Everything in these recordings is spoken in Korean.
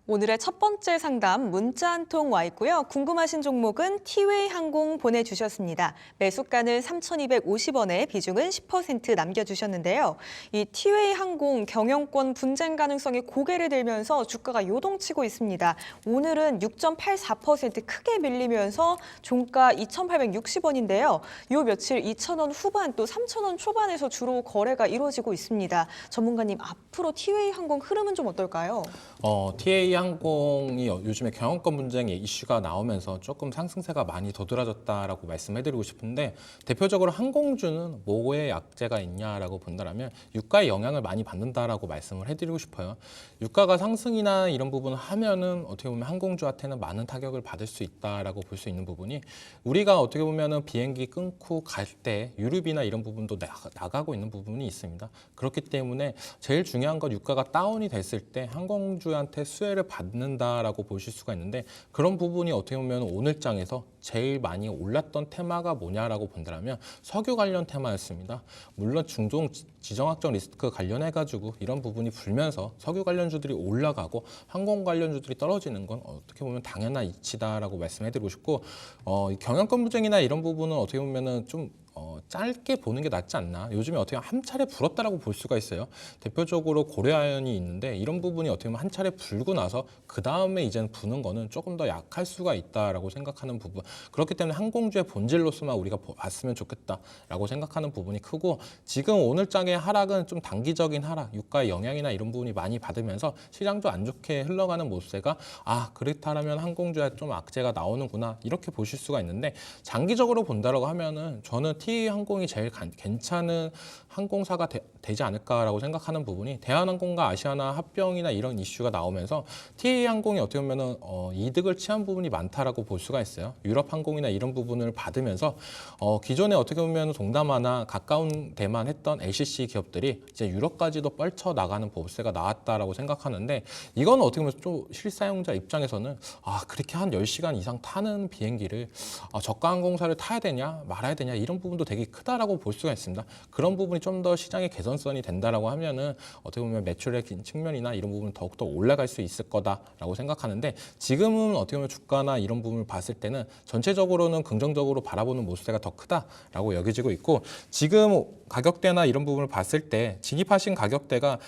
오늘의 첫 번째 상담 문자 한 통 와 있고요. 궁금하신 종목은 티웨이 항공 보내주셨습니다. 매수가는 3,250원에 비중은 10% 남겨주셨는데요. 이 티웨이 항공 경영권 분쟁 가능성이 고개를 들면서 주가가 요동치고 있습니다. 오늘은 6.84% 크게 밀리면서 종가 2,860원인데요. 요 며칠 2,000원 후반 또 3,000원 초반에서 주로 거래가 이루어지고 있습니다. 전문가님, 앞으로 티웨이 항공 흐름은 좀 어떨까요? TA 항공이 요즘에 경영권 분쟁의 이슈가 나오면서 조금 상승세가 많이 도드라졌다라고 말씀해드리고 싶은데, 대표적으로 항공주는 뭐에 약재가 있냐라고 본다면 유가의 영향을 많이 받는다라고 말씀을 해드리고 싶어요. 유가가 상승이나 이런 부분을 하면은 어떻게 보면 항공주한테는 많은 타격을 받을 수 있다라고 볼 수 있는 부분이, 우리가 어떻게 보면은 비행기 끊고 갈 때 유류비나 이런 부분도 나가고 있는 부분이 있습니다. 그렇기 때문에 제일 중요한 건 유가가 다운이 됐을 때 항공주한테 수혜를 받는다라고 보실 수가 있는데, 그런 부분이 어떻게 보면 오늘 장에서 제일 많이 올랐던 테마가 뭐냐라고 본다면 석유 관련 테마였습니다. 물론 중동 지정학적 리스크 관련해 가지고 이런 부분이 불면서 석유 관련주들이 올라가고 항공 관련주들이 떨어지는 건 어떻게 보면 당연한 이치다라고 말씀해드리고 싶고, 이 경영권 분쟁이나 이런 부분은 어떻게 보면은 좀 짧게 보는 게 낫지 않나. 요즘에 어떻게 보면 한 차례 불었다라고 볼 수가 있어요. 대표적으로 고려아연이 있는데, 이런 부분이 어떻게 보면 한 차례 불고 나서 그 다음에 이제는 부는 거는 조금 더 약할 수가 있다라고 생각하는 부분. 그렇기 때문에 항공주의 본질로서만 우리가 봤으면 좋겠다라고 생각하는 부분이 크고, 지금 오늘 장의 하락은 좀 단기적인 하락, 유가의 영향이나 이런 부분이 많이 받으면서 시장도 안 좋게 흘러가는 모습세가, 그렇다면 항공주에 좀 악재가 나오는구나, 이렇게 보실 수가 있는데, 장기적으로 본다라고 하면은 저는 TA 항공이 제일 괜찮은 항공사가 되지 않을까라고 생각하는 부분이, 대한항공과 아시아나 합병이나 이런 이슈가 나오면서 TA 항공이 어떻게 보면은 이득을 취한 부분이 많다라고 볼 수가 있어요. 유럽 항공이나 이런 부분을 받으면서 기존에 어떻게 보면 동남아나 가까운 데만 했던 LCC 기업들이 이제 유럽까지도 뻗쳐 나가는 보급세가 나왔다라고 생각하는데, 이건 어떻게 보면 좀 실사용자 입장에서는 그렇게 한 10시간 이상 타는 비행기를 저가 항공사를 타야 되냐 말아야 되냐, 이런 부분도 되게 크다라고 볼 수가 있습니다. 그런 부분이 좀 더 시장의 개선성이 된다라고 하면은 어떻게 보면 매출의 측면이나 이런 부분은 더욱더 올라갈 수 있을 거다라고 생각하는데, 지금은 어떻게 보면 주가나 이런 부분을 봤을 때는 전체적으로는 긍정적으로 바라보는 모습세가 더 크다라고 여겨지고 있고, 지금 가격대나 이런 부분을 봤을 때 진입하신 가격대가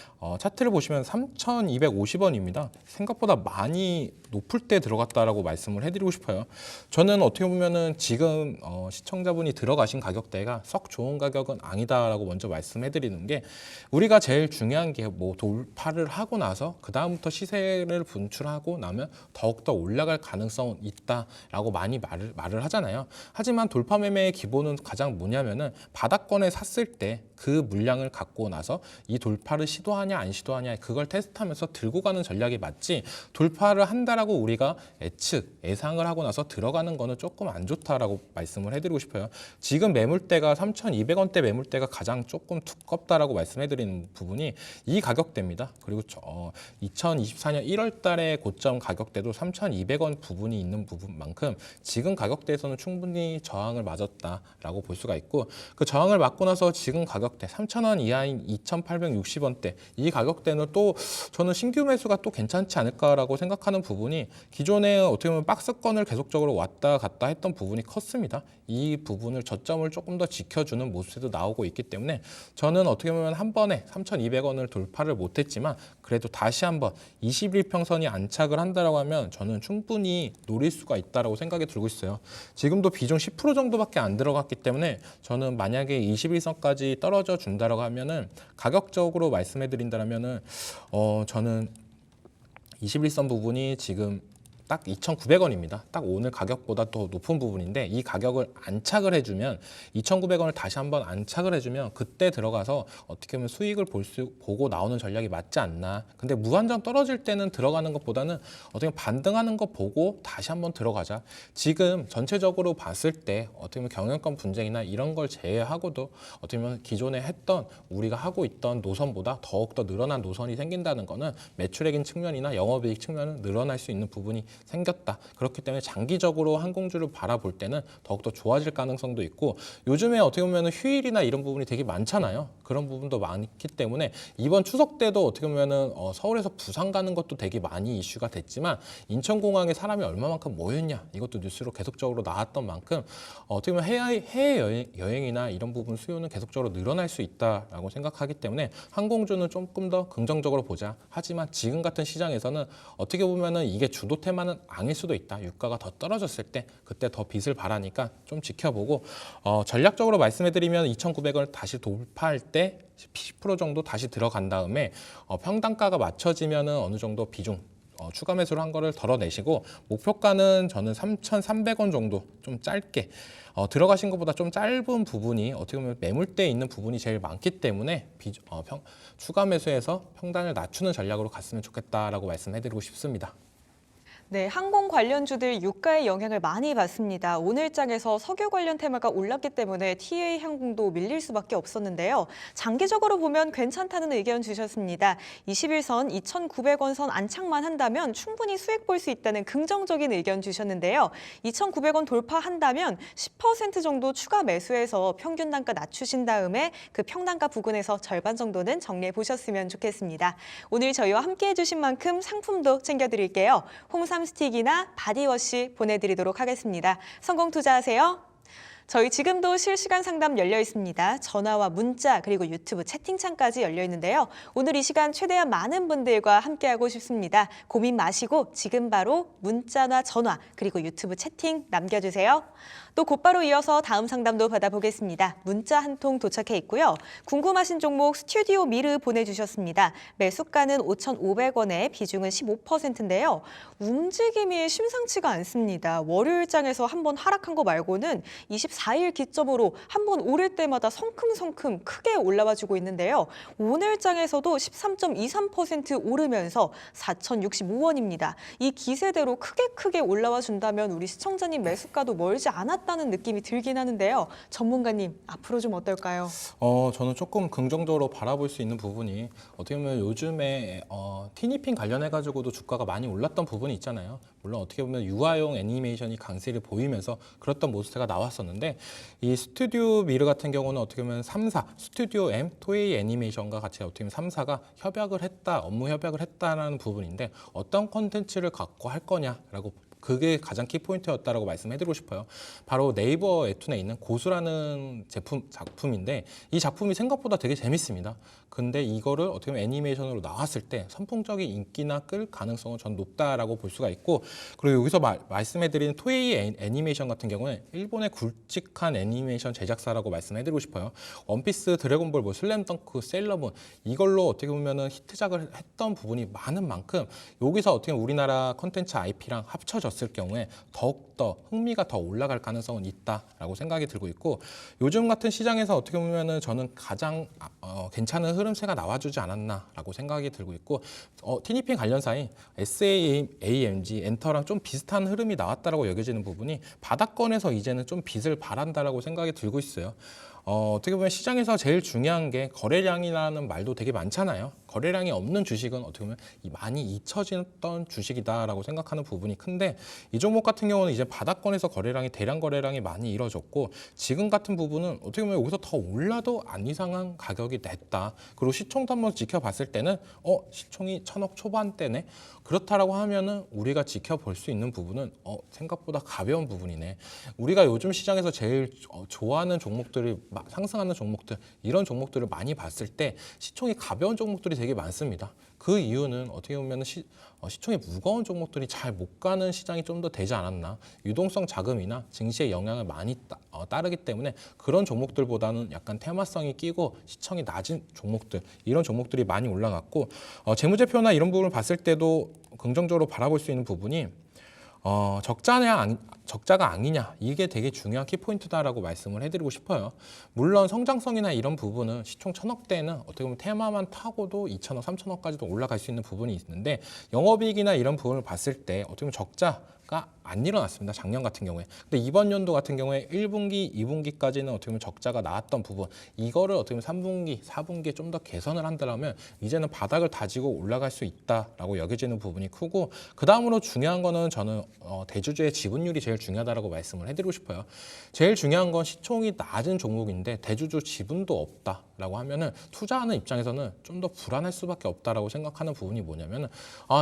차트를 보시면 3,250원입니다. 생각보다 많이 높을 때 들어갔다라고 말씀을 해드리고 싶어요. 저는 어떻게 보면은 지금 시청자분이 들어가신 가격대가 썩 좋은 가격은 아니다라고 먼저 말씀해드리는 게, 우리가 제일 중요한 게 뭐 돌파를 하고 나서 그 다음부터 시세를 분출하고 나면 더욱더 올라갈 가능성은 있다라고 많이 말을 하잖아요. 하지만 돌파 매매의 기본은 가장 뭐냐면은 바닥권에 샀을 때 그 물량을 갖고 나서 이 돌파를 시도하냐 안 시도하냐, 그걸 테스트하면서 들고 가는 전략이 맞지, 돌파를 한다라고 우리가 예상을 하고 나서 들어가는 거는 조금 안 좋다라고 말씀을 해드리고 싶어요. 지금 매물대가 3,200원대 매물대가 가장 조금 두껍다라고 말씀해드리는 부분이 이 가격대입니다. 그리고 2024년 1월 달에 고점 가격대도 3,200원 부분이 있는 부분만큼 지금 가격대에서는 충분히 저항을 맞았다라고 볼 수가 있고, 그 저항을 맞고 나서 지금 가격대 3,000원 이하인 2,860원대, 이 가격대는 또 저는 신규 매수가 또 괜찮지 않을까라고 생각하는 부분이, 기존에 어떻게 보면 박스권을 계속적으로 왔다 갔다 했던 부분이 컸습니다. 이 부분을 저점을 조금 더 지켜주는 모습도 나오고 있기 때문에, 저는 어떻게 보면 한 번에 3,200원을 돌파를 못했지만 그래도 다시 한번 21평선이 안착을 한다라고 하면 저는 충분히 노릴 수가 있다라고 생각이 들고 있어요. 지금도 비중 10% 정도밖에 안 들어갔기 때문에, 저는 만약에 21선까지 떨어져 준다라고 하면은, 가격적으로 말씀해 드린다면은 저는 21선 부분이 지금 딱 2,900원입니다. 딱 오늘 가격보다 더 높은 부분인데, 이 가격을 안착을 해주면 2,900원을 다시 한번 안착을 해주면 그때 들어가서 어떻게 보면 수익을 보고 나오는 전략이 맞지 않나. 근데 무한정 떨어질 때는 들어가는 것보다는 어떻게 보면 반등하는 거 보고 다시 한번 들어가자. 지금 전체적으로 봤을 때 어떻게 보면 경영권 분쟁이나 이런 걸 제외하고도 어떻게 보면 기존에 했던 우리가 하고 있던 노선보다 더욱더 늘어난 노선이 생긴다는 거는 매출액인 측면이나 영업이익 측면은 늘어날 수 있는 부분이 생겼다. 그렇기 때문에 장기적으로 항공주를 바라볼 때는 더욱더 좋아질 가능성도 있고 요즘에 어떻게 보면 휴일이나 이런 부분이 되게 많잖아요. 그런 부분도 많기 때문에 이번 추석 때도 어떻게 보면 서울에서 부산 가는 것도 되게 많이 이슈가 됐지만 인천공항에 사람이 얼마만큼 모였냐 이것도 뉴스로 계속적으로 나왔던 만큼 어떻게 보면 해외 여행이나 이런 부분 수요는 계속적으로 늘어날 수 있다라고 생각하기 때문에 항공주는 조금 더 긍정적으로 보자. 하지만 지금 같은 시장에서는 어떻게 보면은 이게 주도 테마는 아닐 수도 있다. 유가가 더 떨어졌을 때 그때 더 빚을 바라니까 좀 지켜보고 전략적으로 말씀해드리면 2,900원을 다시 돌파할 때 10% 정도 다시 들어간 다음에 평단가가 맞춰지면은 어느 정도 비중 추가 매수를 한 거를 덜어내시고 목표가는 저는 3,300원 정도 좀 짧게 들어가신 것보다 좀 짧은 부분이 어떻게 보면 매물대에 있는 부분이 제일 많기 때문에 추가 매수해서 평단을 낮추는 전략으로 갔으면 좋겠다라고 말씀해드리고 싶습니다. 네, 항공 관련주들 유가의 영향을 많이 받습니다. 오늘 장에서 석유 관련 테마가 올랐기 때문에 TA 항공도 밀릴 수밖에 없었는데요. 장기적으로 보면 괜찮다는 의견 주셨습니다. 21선 2,900원 선 안착만 한다면 충분히 수익 볼 수 있다는 긍정적인 의견 주셨는데요. 2,900원 돌파한다면 10% 정도 추가 매수해서 평균 단가 낮추신 다음에 그 평단가 부근에서 절반 정도는 정리해 보셨으면 좋겠습니다. 오늘 저희와 함께 해주신 만큼 상품도 챙겨드릴게요. 홍삼 스틱이나 바디워시 보내드리도록 하겠습니다. 성공 투자하세요. 저희 지금도 실시간 상담 열려 있습니다. 전화와 문자 그리고 유튜브 채팅창까지 열려 있는데요. 오늘 이 시간 최대한 많은 분들과 함께하고 싶습니다. 고민 마시고 지금 바로 문자나 전화 그리고 유튜브 채팅 남겨주세요. 또 곧바로 이어서 다음 상담도 받아보겠습니다. 문자 한 통 도착해 있고요. 궁금하신 종목 스튜디오 미르 보내주셨습니다. 매수가는 5,500원에 비중은 15%인데요. 움직임이 심상치가 않습니다. 월요일장에서 한번 하락한 거 말고는 24일 기점으로 한번 오를 때마다 성큼성큼 크게 올라와 주고 있는데요. 오늘장에서도 13.23% 오르면서 4,065원입니다. 이 기세대로 크게 올라와 준다면 우리 시청자님 매수가도 멀지 않았다는 느낌이 들긴 하는데요. 전문가님, 앞으로 좀 어떨까요? 저는 조금 긍정적으로 바라볼 수 있는 부분이 어떻게 보면 요즘에 티니핑 관련해가지고도 주가가 많이 올랐던 부분이 있잖아요. 물론 어떻게 보면 유아용 애니메이션이 강세를 보이면서 그랬던 모습가 나왔었는데 이 스튜디오 미르 같은 경우는 어떻게 보면 3사, 스튜디오 M, 토에이 애니메이션과 같이 어떻게 보면 3사가 협약을 했다, 업무 협약을 했다라는 부분인데 어떤 콘텐츠를 갖고 할 거냐라고 그게 가장 키포인트였다라고 말씀해드리고 싶어요. 바로 네이버 웹툰에 있는 고수라는 작품인데 이 작품이 생각보다 되게 재밌습니다. 근데 이거를 어떻게 보면 애니메이션으로 나왔을 때 선풍적인 인기나 끌 가능성은 전 높다라고 볼 수가 있고 그리고 여기서 말씀해드리는 토에이 애니메이션 같은 경우는 일본의 굵직한 애니메이션 제작사라고 말씀해드리고 싶어요. 원피스, 드래곤볼, 슬램덩크, 세일러문 이걸로 어떻게 보면은 히트작을 했던 부분이 많은 만큼 여기서 어떻게 보면 우리나라 컨텐츠 IP랑 합쳐졌을 경우에 더욱더 흥미가 더 올라갈 가능성은 있다라고 생각이 들고 있고 요즘 같은 시장에서 어떻게 보면은 저는 가장 괜찮은 흐름세가 나와주지 않았나라고 생각이 들고 있고 티니핑 관련사인 SAAMG, 엔터랑 좀 비슷한 흐름이 나왔다라고 여겨지는 부분이 바닥권에서 이제는 좀 빚을 바란다라고 생각이 들고 있어요. 어떻게 보면 시장에서 제일 중요한 게 거래량이라는 말도 되게 많잖아요. 거래량이 없는 주식은 어떻게 보면 많이 잊혀졌던 주식이다라고 생각하는 부분이 큰데 이 종목 같은 경우는 이제 바닥권에서 대량 거래량이 많이 이루어졌고 지금 같은 부분은 어떻게 보면 여기서 더 올라도 안 이상한 가격이 냈다. 그리고 시총도 한번 지켜봤을 때는 시총이 1,000억 초반대네. 그렇다라고 하면은 우리가 지켜볼 수 있는 부분은 생각보다 가벼운 부분이네. 우리가 요즘 시장에서 제일 좋아하는 종목들이 상승하는 종목들 이런 종목들을 많이 봤을 때 시총이 가벼운 종목들이 되게 많습니다. 그 이유는 어떻게 보면 시총이 무거운 종목들이 잘 못 가는 시장이 좀 더 되지 않았나. 유동성 자금이나 증시의 영향을 많이 따르기 때문에 그런 종목들보다는 약간 테마성이 끼고 시총이 낮은 종목들 이런 종목들이 많이 올라갔고 재무제표나 이런 부분을 봤을 때도 긍정적으로 바라볼 수 있는 부분이 적자가 아니냐 이게 되게 중요한 키포인트다라고 말씀을 해드리고 싶어요. 물론 성장성이나 이런 부분은 시총 1,000억대는 어떻게 보면 테마만 타고도 2,000억, 3,000억까지도 올라갈 수 있는 부분이 있는데 영업이익이나 이런 부분을 봤을 때 어떻게 보면 적자 안 일어났습니다. 작년 같은 경우에. 근데 이번 연도 같은 경우에 1분기, 2분기까지는 어떻게 보면 적자가 나왔던 부분, 이거를 어떻게 보면 3분기, 4분기에 좀 더 개선을 한다면 이제는 바닥을 다지고 올라갈 수 있다라고 여겨지는 부분이 크고, 그 다음으로 중요한 거는 저는 대주주의 지분율이 제일 중요하다라고 말씀을 해드리고 싶어요. 제일 중요한 건 시총이 낮은 종목인데 대주주 지분도 없다라고 하면은 투자하는 입장에서는 좀 더 불안할 수밖에 없다라고 생각하는 부분이 뭐냐면은,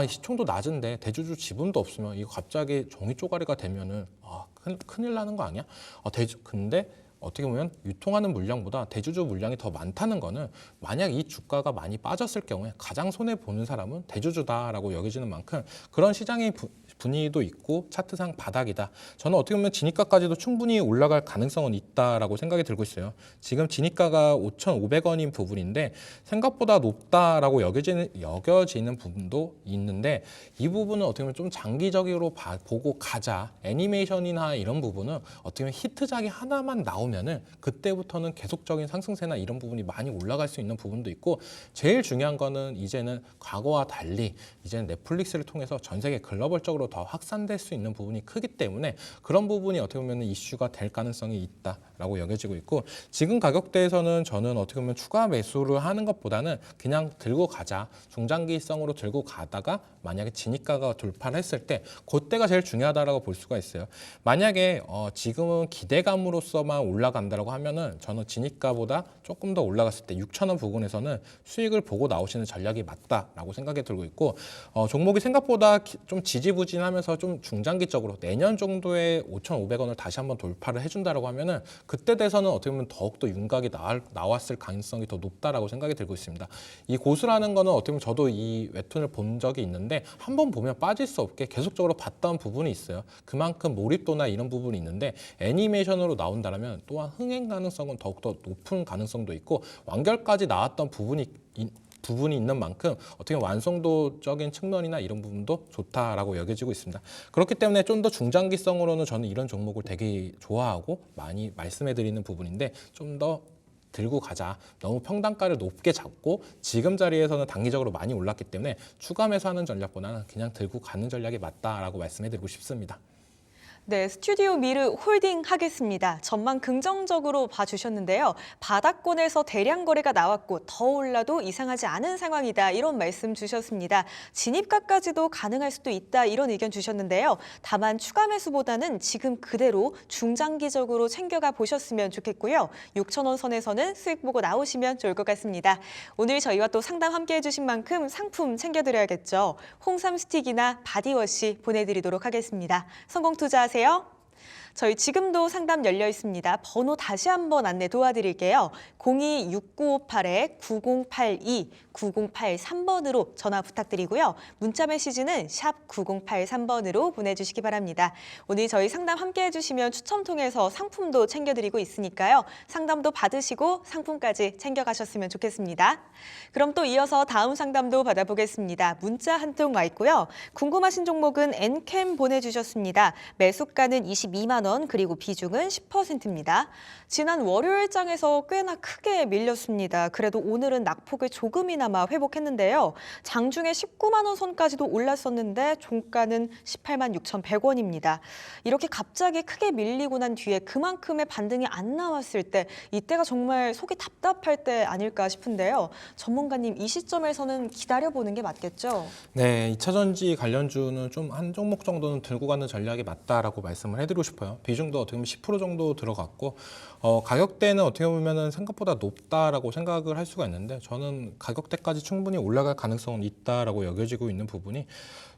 이 시총도 낮은데 대주주 지분도 없으면 이거 갑자기 종이 쪼가리가 되면은 큰일 나는 거 아니야? 근데 어떻게 보면 유통하는 물량보다 대주주 물량이 더 많다는 거는, 만약 이 주가가 많이 빠졌을 경우에 가장 손해 보는 사람은 대주주다라고 여겨지는 만큼 그런 시장의 분위기도 있고 차트상 바닥이다. 저는 어떻게 보면 진입가까지도 충분히 올라갈 가능성은 있다라고 생각이 들고 있어요. 지금 진입가가 5,500원인 부분인데 생각보다 높다라고 여겨지는 부분도 있는데, 이 부분은 어떻게 보면 좀 장기적으로 보고 가자. 애니메이션이나 이런 부분은 어떻게 보면 히트작이 하나만 나오면은 그때부터는 계속적인 상승세나 이런 부분이 많이 올라갈 수 있는 부분도 있고, 제일 중요한 거는 이제는 과거와 달리 이제는 넷플릭스를 통해서 전 세계 글로벌적으로 더 확산될 수 있는 부분이 크기 때문에 그런 부분이 어떻게 보면 이슈가 될 가능성이 있다라고 여겨지고 있고, 지금 가격대에서는 저는 어떻게 보면 추가 매수를 하는 것보다는 그냥 들고 가자, 중장기성으로 들고 가다가 만약에 진입가가 돌파를 했을 때 그때가 제일 중요하다라고 볼 수가 있어요. 만약에 지금은 기대감으로서만 올라간다라고 하면은 저는 진입가보다 조금 더 올라갔을 때 6,000원 부근에서는 수익을 보고 나오시는 전략이 맞다라고 생각이 들고 있고, 종목이 생각보다 좀 지지부진하면서 좀 중장기적으로 내년 정도에 5,500원을 다시 한번 돌파를 해준다라고 하면은 그때 돼서는 어떻게 보면 더욱더 윤곽이 나왔을 가능성이 더 높다라고 생각이 들고 있습니다. 이 고수라는 거는 어떻게 보면 저도 이 웹툰을 본 적이 있는데 한번 보면 빠질 수 없게 계속적으로 봤던 부분이 있어요. 그만큼 몰입도나 이런 부분이 있는데 애니메이션으로 나온다면 또한 흥행 가능성은 더욱더 높은 가능성도 있고, 완결까지 나왔던 부분이 있는 만큼 어떻게 완성도적인 측면이나 이런 부분도 좋다라고 여겨지고 있습니다. 그렇기 때문에 좀 더 중장기성으로는 저는 이런 종목을 되게 좋아하고 많이 말씀해드리는 부분인데, 좀 더 들고 가자. 너무 평단가를 높게 잡고 지금 자리에서는 단기적으로 많이 올랐기 때문에 추가 매수하는 전략보다는 그냥 들고 가는 전략이 맞다라고 말씀해드리고 싶습니다. 네, 스튜디오 미르 홀딩 하겠습니다. 전망 긍정적으로 봐주셨는데요. 바닥권에서 대량 거래가 나왔고 더 올라도 이상하지 않은 상황이다, 이런 말씀 주셨습니다. 진입가까지도 가능할 수도 있다, 이런 의견 주셨는데요. 다만 추가 매수보다는 지금 그대로 중장기적으로 챙겨가 보셨으면 좋겠고요. 6,000원 선에서는 수익 보고 나오시면 좋을 것 같습니다. 오늘 저희와 또 상담 함께 해주신 만큼 상품 챙겨드려야겠죠. 홍삼 스틱이나 바디워시 보내드리도록 하겠습니다. 성공 투자하세요. 저희 지금도 상담 열려 있습니다. 번호 다시 한번 안내 도와드릴게요. 026958-9082, 9083번으로 전화 부탁드리고요. 문자 메시지는 샵 9083번으로 보내주시기 바랍니다. 오늘 저희 상담 함께 해주시면 추첨 통해서 상품도 챙겨드리고 있으니까요. 상담도 받으시고 상품까지 챙겨가셨으면 좋겠습니다. 그럼 또 이어서 다음 상담도 받아보겠습니다. 문자 한 통 와 있고요. 궁금하신 종목은 엔캠 보내주셨습니다. 매수가는 22만 원, 그리고 비중은 10%입니다. 지난 월요일장에서 꽤나 크게 밀렸습니다. 그래도 오늘은 낙폭을 조금이나마 회복했는데요. 장중에 19만 원 선까지도 올랐었는데 종가는 18만 6,100원입니다. 이렇게 갑자기 크게 밀리고 난 뒤에 그만큼의 반등이 안 나왔을 때, 이때가 정말 속이 답답할 때 아닐까 싶은데요. 전문가님, 이 시점에서는 기다려보는 게 맞겠죠? 네, 2차전지 관련주는 좀 한 종목 정도는 들고 가는 전략이 맞다라고 말씀을 해드리고 싶어요. 비중도 어떻게 보면 10% 정도 들어갔고, 가격대는 어떻게 보면 생각보다 높다라고 생각을 할 수가 있는데, 저는 가격대까지 충분히 올라갈 가능성은 있다라고 여겨지고 있는 부분이,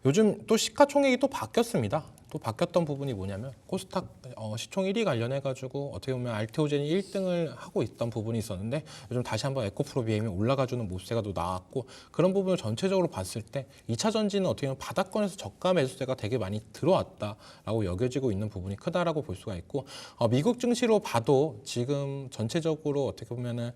요즘 또 시가총액이 또 바뀌었습니다. 또 바뀌었던 부분이 뭐냐면 코스닥 시총 1위 관련해가지고 어떻게 보면 알테오젠이 1등을 하고 있던 부분이 있었는데, 요즘 다시 한번 에코프로 BM이 올라가주는 모세가 또 나왔고, 그런 부분을 전체적으로 봤을 때 2차 전지는 어떻게 보면 바닥권에서 저가 매수세가 되게 많이 들어왔다라고 여겨지고 있는 부분이 크다라고 볼 수가 있고, 미국 증시로 봐도 지금 전체적으로 어떻게 보면은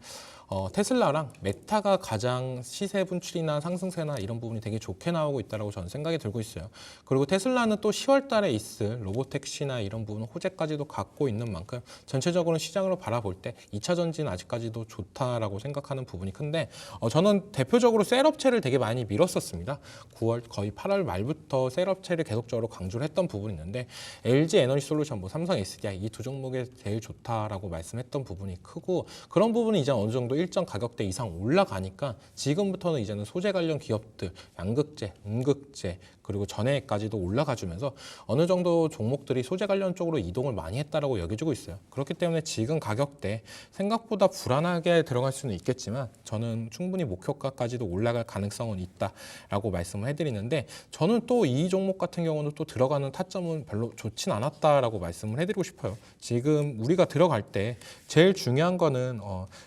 테슬라랑 메타가 가장 시세 분출이나 상승세나 이런 부분이 되게 좋게 나오고 있다고 저는 생각이 들고 있어요. 그리고 테슬라는 또 10월 달에 있을 로보택시나 이런 부분 호재까지도 갖고 있는 만큼 전체적으로 시장으로 바라볼 때 2차 전지는 아직까지도 좋다라고 생각하는 부분이 큰데 저는 대표적으로 셀업체를 되게 많이 밀었었습니다. 9월 거의 8월 말부터 셀업체를 계속적으로 강조를 했던 부분이 있는데 LG 에너지솔루션, 삼성 SDI 이 두 종목에 제일 좋다라고 말씀했던 부분이 크고 그런 부분이 이제 어느 정도 일정 가격대 이상 올라가니까 지금부터는 이제는 소재 관련 기업들 양극재, 음극재 그리고 전해까지도 올라가주면서 어느 정도 종목들이 소재 관련 쪽으로 이동을 많이 했다라고 여겨지고 있어요. 그렇기 때문에 지금 가격대 생각보다 불안하게 들어갈 수는 있겠지만 저는 충분히 목표가까지도 올라갈 가능성은 있다라고 말씀을 해드리는데 저는 또 이 종목 같은 경우는 또 들어가는 타점은 별로 좋진 않았다라고 말씀을 해드리고 싶어요. 지금 우리가 들어갈 때 제일 중요한 거는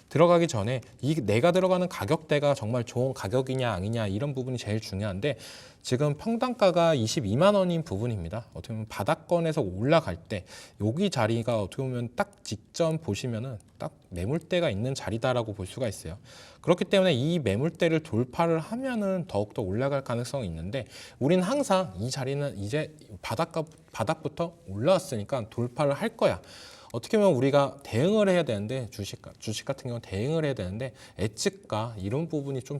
들어가기 전에 내가 들어가는 가격대가 정말 좋은 가격이냐 아니냐 이런 부분이 제일 중요한데 지금 평당가가 22만 원인 부분입니다. 어떻게 보면 바닥권에서 올라갈 때 여기 자리가 어떻게 보면 딱 직전 보시면은 딱 매물대가 있는 자리다라고 볼 수가 있어요. 그렇기 때문에 이 매물대를 돌파를 하면은 더욱더 올라갈 가능성이 있는데 우리는 항상 이 자리는 이제 바닥부터 올라왔으니까 돌파를 할 거야. 어떻게 보면 우리가 대응을 해야 되는데 주식 같은 경우는 대응을 해야 되는데 예측가 이런 부분이 좀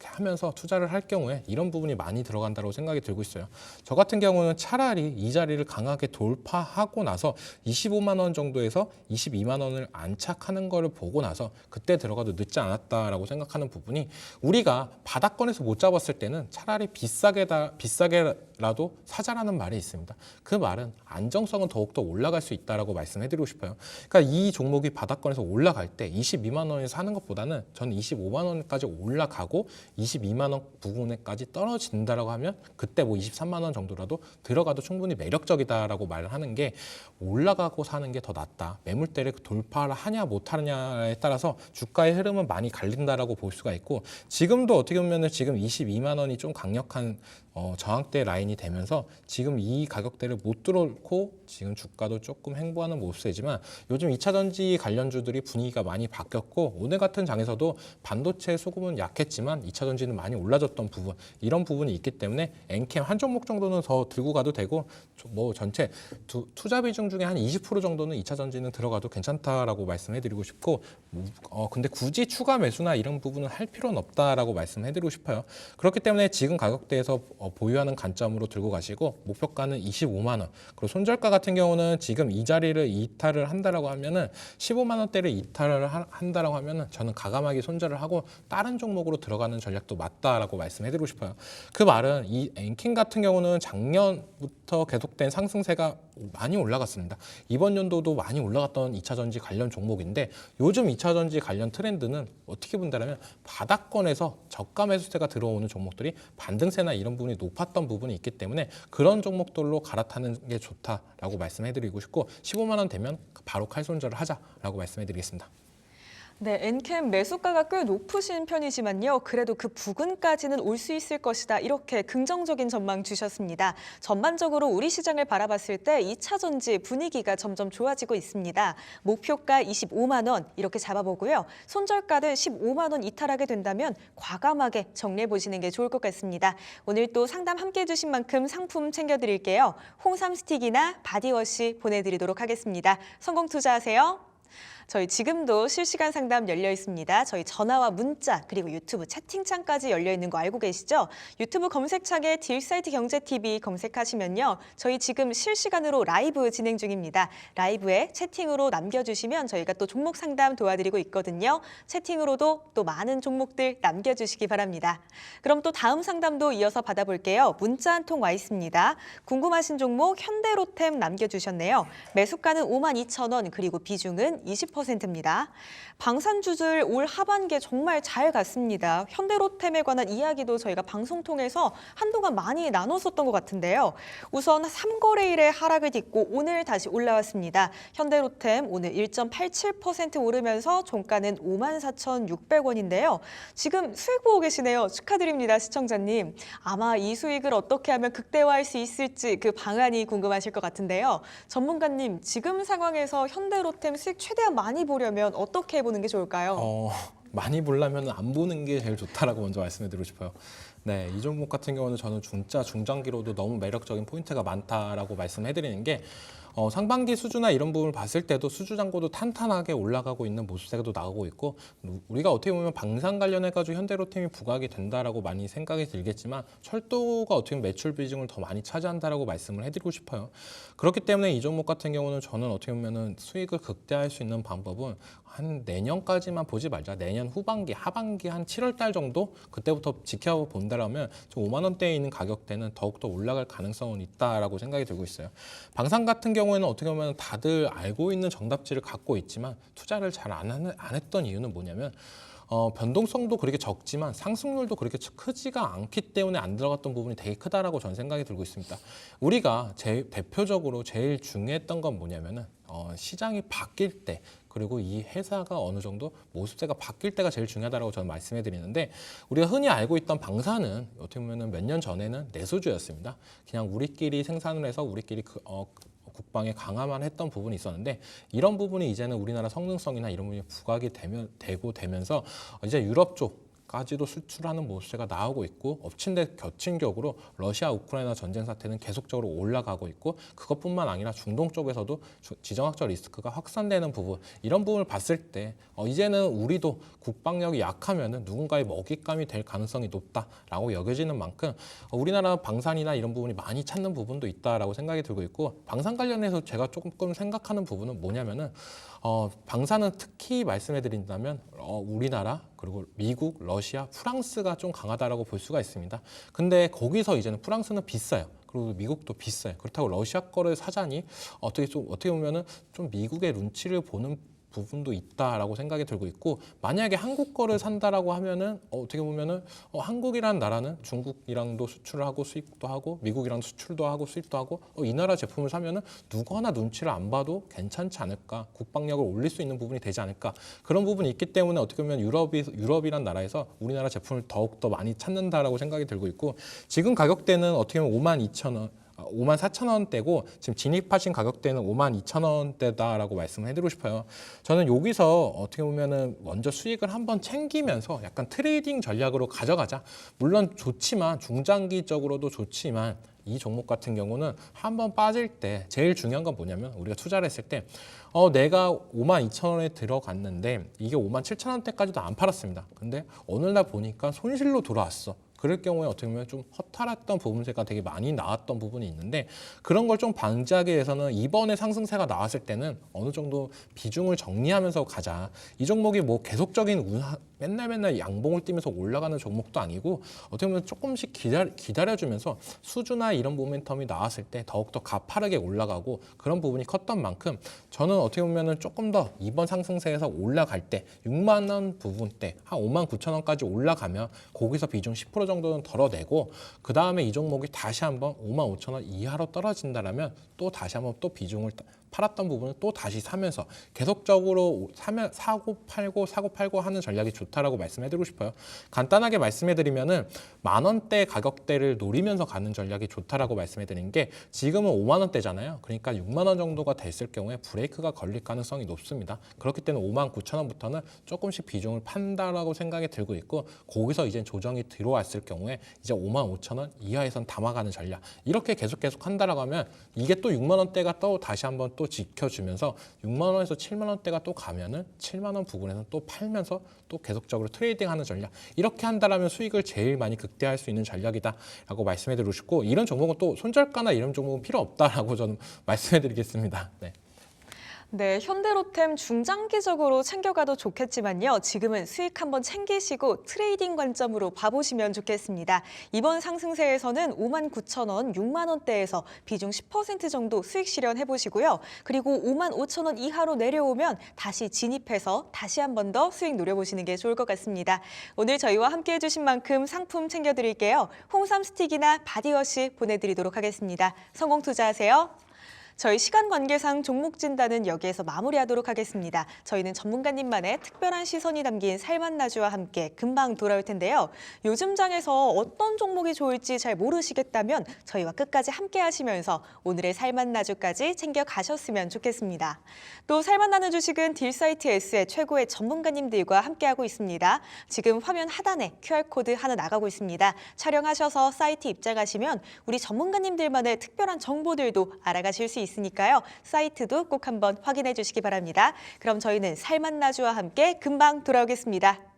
하면서 투자를 할 경우에 이런 부분이 많이 들어간다고 생각이 들고 있어요. 저 같은 경우는 차라리 이 자리를 강하게 돌파하고 나서 25만 원 정도에서 22만 원을 안착하는 거를 보고 나서 그때 들어가도 늦지 않았다라고 생각하는 부분이 우리가 바닥권에서 못 잡았을 때는 차라리 비싸게라도 사자라는 말이 있습니다. 그 말은 안정성은 더욱더 올라갈 수 있다라고 말씀해드리고 싶어요. 그러니까 이 종목이 바닥권에서 올라갈 때 22만 원에 사는 것보다는 저는 25만 원까지 올라가고 22만 원 부분에까지 떨어진다라고 하면 그때 23만 원 정도라도 들어가도 충분히 매력적이다라고 말을 하는 게 올라가고 사는 게 더 낫다. 매물대를 돌파를 하냐 못하느냐에 따라서 주가의 흐름은 많이 갈린다라고 볼 수가 있고 지금도 어떻게 보면 지금 22만 원이 좀 강력한 저항대 라인이 되면서 지금 이 가격대를 못 뚫고 지금 주가도 조금 횡보하는 모습이지만 요즘 2차 전지 관련주들이 분위기가 많이 바뀌었고 오늘 같은 장에서도 반도체 소금은 약했지만 2차 전지는 많이 올라졌던 부분 이런 부분이 있기 때문에 엔캠 한 종목 정도는 더 들고 가도 되고 전체 투자 비중 중에 한 20% 정도는 2차 전지는 들어가도 괜찮다라고 말씀해드리고 싶고 근데 굳이 추가 매수나 이런 부분은 할 필요는 없다라고 말씀해드리고 싶어요. 그렇기 때문에 지금 가격대에서 보유하는 관점으로 들고 가시고 목표가는 25만 원. 그리고 손절가 같은 경우는 지금 이 자리를 이탈을 한다라고 하면은 15만 원대를 이탈을 한다라고 하면은 저는 과감하게 손절을 하고 다른 종목으로 들어가는 전략도 맞다라고 말씀해드리고 싶어요. 그 말은 이 엔킨 같은 경우는 작년부터 계속된 상승세가 많이 올라갔습니다. 이번 연도도 많이 올라갔던 2차 전지 관련 종목인데 요즘 2차 전지 관련 트렌드는 어떻게 본다면 바닥권에서 저가 매수세가 들어오는 종목들이 반등세나 이런 부분이 높았던 부분이 있기 때문에 그런 종목들로 갈아타는 게 좋다라고 말씀해드리고 싶고 15만 원 되면 바로 칼손절을 하자라고 말씀해드리겠습니다. 네, 엔캠 매수가가 꽤 높으신 편이지만요. 그래도 그 부근까지는 올 수 있을 것이다. 이렇게 긍정적인 전망 주셨습니다. 전반적으로 우리 시장을 바라봤을 때 2차 전지 분위기가 점점 좋아지고 있습니다. 목표가 25만 원 이렇게 잡아보고요. 손절가는 15만 원 이탈하게 된다면 과감하게 정리해 보시는 게 좋을 것 같습니다. 오늘 또 상담 함께해 주신 만큼 상품 챙겨드릴게요. 홍삼 스틱이나 바디워시 보내드리도록 하겠습니다. 성공 투자하세요. 저희 지금도 실시간 상담 열려 있습니다. 저희 전화와 문자 그리고 유튜브 채팅창까지 열려 있는 거 알고 계시죠? 유튜브 검색창에 딜사이트 경제TV 검색하시면요. 저희 지금 실시간으로 라이브 진행 중입니다. 라이브에 채팅으로 남겨주시면 저희가 또 종목 상담 도와드리고 있거든요. 채팅으로도 또 많은 종목들 남겨주시기 바랍니다. 그럼 또 다음 상담도 이어서 받아볼게요. 문자 한 통 와 있습니다. 궁금하신 종목 현대로템 남겨주셨네요. 매수가는 52,000원 그리고 비중은 20%입니다. 방산주들 올 하반기에 정말 잘 갔습니다. 현대로템에 관한 이야기도 저희가 방송 통해서 한동안 많이 나눴었던 것 같은데요. 우선 3거래일에 하락을 딛고 오늘 다시 올라왔습니다. 현대로템 오늘 1.87% 오르면서 종가는 54,600원인데요. 지금 수익 보고 계시네요. 축하드립니다, 시청자님. 아마 이 수익을 어떻게 하면 극대화할 수 있을지 그 방안이 궁금하실 것 같은데요. 전문가님, 지금 상황에서 현대로템 수익 최대한 많이 보려면 어떻게 해보는 게 좋을까요? 많이 보려면 안 보는 게 제일 좋다라고 먼저 말씀드리고 싶어요. 네, 이 종목 같은 경우는 저는 중짜 중장기로도 너무 매력적인 포인트가 많다라고 말씀해드리는 게 상반기 수주나 이런 부분을 봤을 때도 수주 잔고도 탄탄하게 올라가고 있는 모습세가 나오고 있고 우리가 어떻게 보면 방산 관련해가지고 현대로템이 부각이 된다라고 많이 생각이 들겠지만 철도가 어떻게 보면 매출 비중을 더 많이 차지한다라고 말씀을 해드리고 싶어요. 그렇기 때문에 이 종목 같은 경우는 저는 어떻게 보면은 수익을 극대화할 수 있는 방법은 한 내년까지만 보지 말자. 내년 후반기, 하반기 한 7월 달 정도 그때부터 지켜본다라면 좀 5만 원대에 있는 가격대는 더욱더 올라갈 가능성은 있다라고 생각이 들고 있어요. 방산 같은 경우에는 어떻게 보면 다들 알고 있는 정답지를 갖고 있지만 투자를 잘 안 했던 이유는 뭐냐면 변동성도 그렇게 적지만 상승률도 그렇게 크지가 않기 때문에 안 들어갔던 부분이 되게 크다라고 저는 생각이 들고 있습니다. 우리가 대표적으로 제일 중요했던 건 뭐냐면은 시장이 바뀔 때 그리고 이 회사가 어느 정도 모습세가 바뀔 때가 제일 중요하다고 저는 말씀해 드리는데 우리가 흔히 알고 있던 방산은 어떻게 보면 몇 년 전에는 내수주였습니다. 그냥 우리끼리 생산을 해서 우리끼리 국방에 강화만 했던 부분이 있었는데 이런 부분이 이제는 우리나라 성능성이나 이런 부분이 부각이 되면서 이제 유럽 쪽까지도 수출하는 모습세가 나오고 있고 엎친 데 겹친 격으로 러시아 우크라이나 전쟁 사태는 계속적으로 올라가고 있고 그것뿐만 아니라 중동 쪽에서도 지정학적 리스크가 확산되는 부분 이런 부분을 봤을 때 이제는 우리도 국방력이 약하면은 누군가의 먹잇감이 될 가능성이 높다라고 여겨지는 만큼 우리나라 방산이나 이런 부분이 많이 찾는 부분도 있다라고 생각이 들고 있고 방산 관련해서 제가 조금 생각하는 부분은 뭐냐면은 방산은 특히 말씀해 드린다면 우리나라 그리고 미국, 러시아, 프랑스가 좀 강하다라고 볼 수가 있습니다. 근데 거기서 이제는 프랑스는 비싸요. 그리고 미국도 비싸요. 그렇다고 러시아 거를 사자니 어떻게 보면은 좀 미국의 눈치를 보는 부분도 있다라고 생각이 들고 있고 만약에 한국 거를 산다라고 하면은 어떻게 보면은 한국이라는 나라는 중국이랑도 수출을 하고 수입도 하고 미국이랑 수출도 하고 수입도 하고 이 나라 제품을 사면은 누구 하나 눈치를 안 봐도 괜찮지 않을까 국방력을 올릴 수 있는 부분이 되지 않을까 그런 부분이 있기 때문에 어떻게 보면 유럽이란 나라에서 우리나라 제품을 더욱더 많이 찾는다라고 생각이 들고 있고 지금 가격대는 어떻게 보면 52,000원 54,000원대고 지금 진입하신 가격대는 52,000원대다라고 말씀을 해드리고 싶어요. 저는 여기서 어떻게 보면은 먼저 수익을 한번 챙기면서 약간 트레이딩 전략으로 가져가자. 물론 좋지만 중장기적으로도 좋지만 이 종목 같은 경우는 한번 빠질 때 제일 중요한 건 뭐냐면 우리가 투자를 했을 때 내가 52,000원에 들어갔는데 이게 57,000원대까지도 안 팔았습니다. 근데 어느 날 보니까 손실로 돌아왔어. 그럴 경우에 어떻게 보면 좀 허탈했던 부분세가 되게 많이 나왔던 부분이 있는데 그런 걸 좀 방지하기 위해서는 이번에 상승세가 나왔을 때는 어느 정도 비중을 정리하면서 가자. 이 종목이 뭐 계속적인 맨날 양봉을 띄면서 올라가는 종목도 아니고 어떻게 보면 조금씩 기다려주면서 수주나 이런 모멘텀이 나왔을 때 더욱더 가파르게 올라가고 그런 부분이 컸던 만큼 저는 어떻게 보면 조금 더 이번 상승세에서 올라갈 때 6만 원 부분대 한 59,000원까지 올라가면 거기서 비중 10% 정도는 덜어내고 그 다음에 이 종목이 다시 한번 55,000원 이하로 떨어진다라면 또 다시 한번 또 비중을 팔았던 부분은 또 다시 사면서 계속적으로 사고 팔고 하는 전략이 좋다라고 말씀해드리고 싶어요. 간단하게 말씀해드리면은 10,000원대 가격대를 노리면서 가는 전략이 좋다라고 말씀해드린 게 지금은 5만 원대잖아요. 그러니까 6만 원 정도가 됐을 경우에 브레이크가 걸릴 가능성이 높습니다. 그렇기 때문에 59,000원부터는 조금씩 비중을 판다라고 생각이 들고 있고 거기서 이제 조정이 들어왔을 경우에 이제 55,000원 이하에선 담아가는 전략 이렇게 계속 한다라고 하면 이게 또 6만 원대가 또 다시 한번 또 지켜주면서 6만 원에서 7만 원대가 또 가면은 7만 원 부분에서 또 팔면서 또 계속적으로 트레이딩하는 전략 이렇게 한다라면 수익을 제일 많이 극대화할 수 있는 전략이다라고 말씀해드리고 싶고 이런 종목은 또 손절가나 이런 종목은 필요 없다라고 저는 말씀해드리겠습니다. 네. 네, 현대로템 중장기적으로 챙겨가도 좋겠지만요. 지금은 수익 한번 챙기시고 트레이딩 관점으로 봐보시면 좋겠습니다. 이번 상승세에서는 59,000원, 6만 원대에서 비중 10% 정도 수익 실현해보시고요. 그리고 55,000원 이하로 내려오면 다시 진입해서 다시 한 번 더 수익 노려보시는 게 좋을 것 같습니다. 오늘 저희와 함께 해주신 만큼 상품 챙겨드릴게요. 홍삼 스틱이나 바디워시 보내드리도록 하겠습니다. 성공 투자하세요. 저희 시간 관계상 종목 진단은 여기에서 마무리하도록 하겠습니다. 저희는 전문가님만의 특별한 시선이 담긴 살만나주와 함께 금방 돌아올 텐데요. 요즘 장에서 어떤 종목이 좋을지 잘 모르시겠다면 저희와 끝까지 함께 하시면서 오늘의 살만나주까지 챙겨 가셨으면 좋겠습니다. 또 살만나는 주식은 딜사이트 S의 최고의 전문가님들과 함께하고 있습니다. 지금 화면 하단에 QR코드 하나 나가고 있습니다. 촬영하셔서 사이트 입장하시면 우리 전문가님들만의 특별한 정보들도 알아가실 수 있으니까요. 사이트도 꼭 한번 확인해 주시기 바랍니다. 그럼 저희는 살만나주와 함께 금방 돌아오겠습니다.